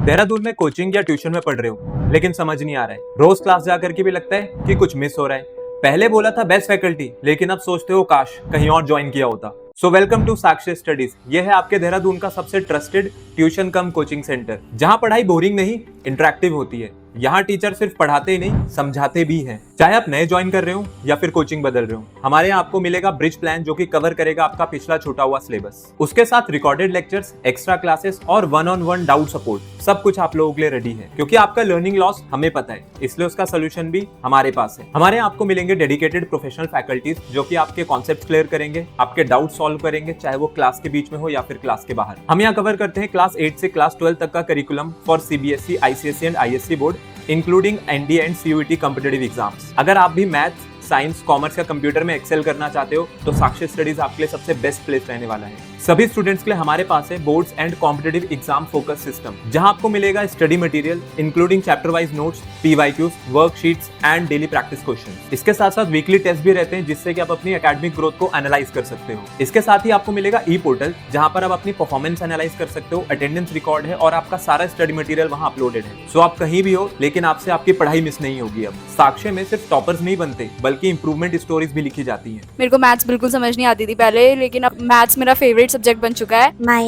देहरादून में कोचिंग या ट्यूशन में पढ़ रहे हो लेकिन समझ नहीं आ रहा है, रोज क्लास जाकर के भी लगता है कि कुछ मिस हो रहा है। पहले बोला था बेस्ट फैकल्टी, लेकिन अब सोचते हो काश कहीं और ज्वाइन किया होता। So welcome to Sakshi studies. ये है आपके देहरादून का सबसे trusted tuition cum coaching centre, जहां पढ़ाई बोरिंग नहीं इंटरेक्टिव होती है। यहाँ टीचर सिर्फ पढ़ाते ही नहीं समझाते भी हैं। चाहे आप नए ज्वाइन कर रहे हो या फिर कोचिंग बदल रहे हो, हमारे यहाँ आपको मिलेगा ब्रिज प्लान जो कि कवर करेगा आपका पिछला छूटा हुआ सिलेबस। उसके साथ रिकॉर्डेड लेक्चर्स, एक्स्ट्रा क्लासेस और 1-on-1 डाउट सपोर्ट, सब कुछ आप लोगों के लिए रेडी है। क्योंकि आपका लर्निंग लॉस हमें पता है, इसलिए उसका सोल्यूशन भी हमारे पास है। हमारे यहाँ आपको मिलेंगे डेडिकेटेड प्रोफेशनल फैकल्टीज जो कि आपके कॉन्सेप्ट क्लियर करेंगे, आपके डाउट सॉल्व करेंगे, चाहे वो क्लास के बीच में हो या फिर क्लास के बाहर। हम यहाँ कवर करते हैं क्लास 8 से क्लास 12 तक का curriculum for CBSE, ICSE and ISC board, including NDA and CUET competitive exams. अगर आप भी मैथ्स, साइंस, कॉमर्स या कंप्यूटर में एक्सेल करना चाहते हो तो साक्षी स्टडीज आपके लिए सबसे बेस्ट प्लेस रहने वाला है। सभी स्टूडेंट्स के लिए हमारे पास है boards and competitive exam focus system, जहां आपको मिलेगा study material including chapter wise notes, PYQs, worksheets and daily practice question. इसके साथ साथ वीकली टेस्ट भी रहते हैं, जिससे कि आप अपनी एकेडमिक ग्रोथ को एनालाइज कर सकते हो। इसके साथ ही आपको मिलेगा ई पोर्टल, जहां पर आप अपनी परफॉर्मेंस एनालाइज कर सकते हो, अटेंडेंस रिकॉर्ड है और आपका सारा स्टडी मटेरियल वहां अपलोडेड है। सो आप कहीं भी हो लेकिन आपसे आपकी पढ़ाई मिस नहीं होगी। अब साक्षी में सिर्फ टॉपर्स नहीं बनते बल्कि इंप्रूवमेंट स्टोरीज भी लिखी जाती हैं। मेरे को मैथ्स बिल्कुल समझ नहीं आती थी पहले, लेकिन अब मैथ्स मेरा फेवरेट सब्जेक्ट बन चुका है। My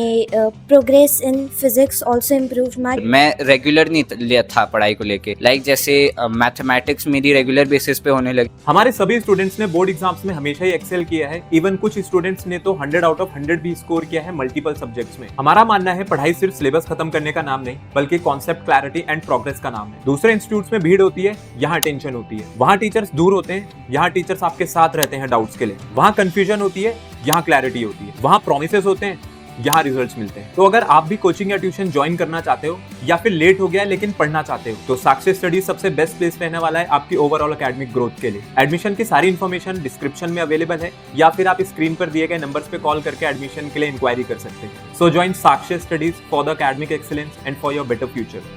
progress in physics also improved much. मैं रेगुलर नहीं लिया था पढ़ाई को लेके, जैसे मैथमेटिक्स मेरी रेगुलर बेसिस पे होने लगी। हमारे सभी स्टूडेंट्स ने बोर्ड एग्जाम्स में हमेशा ही एक्सेल किया है। इवन कुछ स्टूडेंट्स ने तो 100 आउट ऑफ 100 भी स्कोर किया है मल्टीपल सब्जेक्ट्स में। हमारा मानना है पढ़ाई सिर्फ सिलेबस खत्म करने का नाम नहीं बल्कि कॉन्सेप्ट क्लैरिटी एंड प्रोग्रेस का नाम है। दूसरे इंस्टीट्यूट्स में भीड़ होती है, यहाँ टेंशन होती है। वहाँ टीचर्स दूर होते हैं, यहाँ टीचर्स आपके साथ रहते हैं डाउट्स के लिए। वहाँ कंफ्यूजन होती है, यहाँ क्लैरिटी होती है। वहाँ प्रोमिसेस होते हैं, यहाँ रिजल्ट्स मिलते हैं। तो अगर आप भी कोचिंग या ट्यूशन ज्वाइन करना चाहते हो या फिर लेट हो गया है लेकिन पढ़ना चाहते हो, तो साक्षी स्टडी सबसे बेस्ट प्लेस रहने वाला है आपकी ओवरऑल एकेडमिक ग्रोथ के लिए। एडमिशन की सारी इन्फॉर्मेशन डिस्क्रिप्शन में अवेलेबल है, या फिर आप स्क्रीन पर दिए गए नंबर्स पे कॉल करके एडमिशन के लिए इंक्वायरी कर सकते हैं। सो join Sakshi studies for the academic excellence and for your better future.